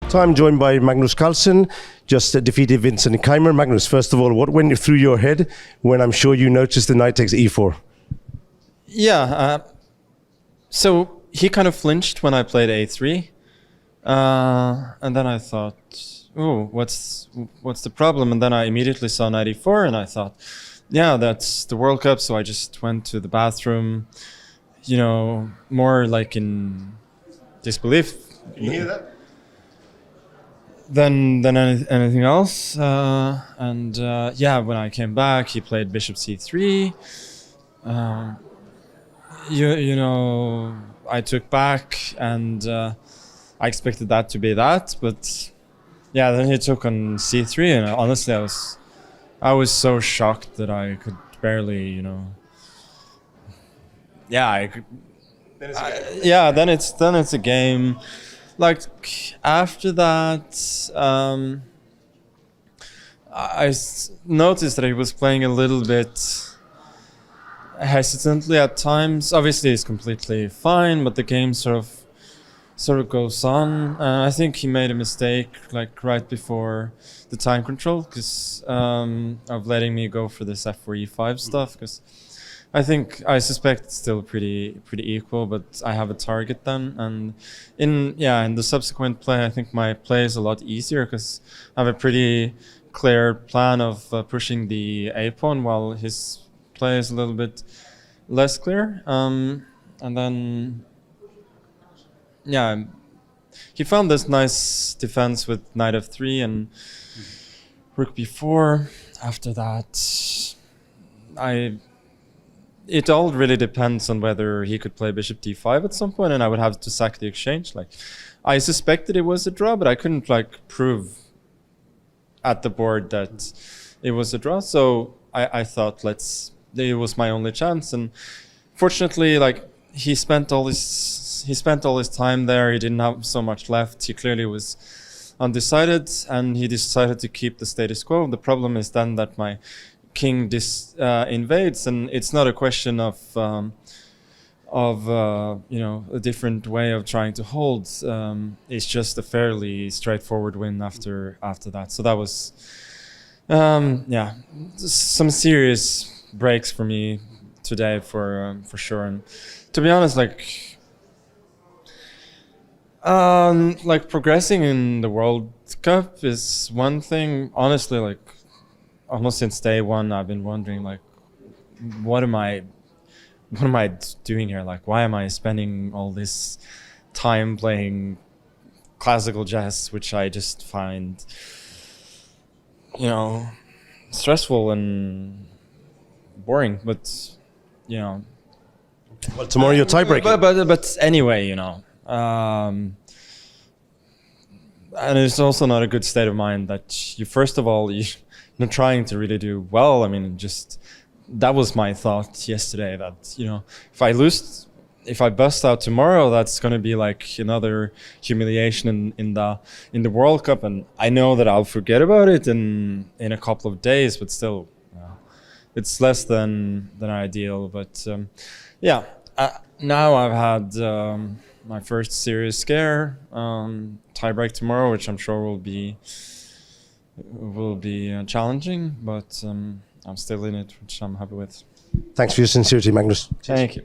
So I'm joined by Magnus Carlsen, just defeated Vincent Keimer. Magnus, first of all, what went through your head when I'm sure you noticed the knight takes e4? Yeah, so he kind of flinched when I played a3, and then I thought, oh, what's the problem? And then I immediately saw knight e4, and I thought, yeah, that's the World Cup. So I just went to the bathroom, you know, more like in disbelief. Can you hear that? Than anything else. Yeah, when I came back, he played bishop c3. You know, I took back, and I expected that to be that, but yeah, then he took on c3, and honestly, I was so shocked that I could barely, you know. Yeah, I could. Yeah, then it's a game. Like after that, I noticed that he was playing a little bit hesitantly at times. Obviously, it's completely fine, but the game sort of goes on. I think he made a mistake, like right before the time control, because of letting me go for this f4 e5 stuff. Because I suspect it's still pretty equal, but I have a target then, and in the subsequent play, I think my play is a lot easier because I have a pretty clear plan of pushing the a pawn, while his play is a little bit less clear. And then, yeah, he found this nice defense with knight f3 and rook b4. After that, it all really depends on whether he could play bishop d5 at some point, and I would have to sack the exchange. Like, I suspected it was a draw, but I couldn't like prove at the board that it was a draw. So I thought it was my only chance, and fortunately, like he spent all his time there. He didn't have so much left. He clearly was undecided, and he decided to keep the status quo. The problem is then that my king invades, and it's not a question of you know, a different way of trying to hold. It's just a fairly straightforward win after that. So that was yeah, some serious breaks for me today for sure. And to be honest, like progressing in the World Cup is one thing. Honestly, like almost since day one, I've been wondering, like, what am I doing here? Like, why am I spending all this time playing classical chess, which I just find, you know, stressful and boring. But, you know. Well, tomorrow you're tiebreaking. But anyway, you know. And it's also not a good state of mind that you, first of all, you're trying to really do well. I mean, just that was my thought yesterday, that, you know, if I bust out tomorrow, that's going to be like another humiliation in the World Cup, and I know that I'll forget about it in a couple of days, but still, it's less than ideal. But yeah, now I've had my first serious scare, tiebreak tomorrow, which I'm sure will be challenging, but I'm still in it, which I'm happy with. Thanks for your sincerity, Magnus. Thank you.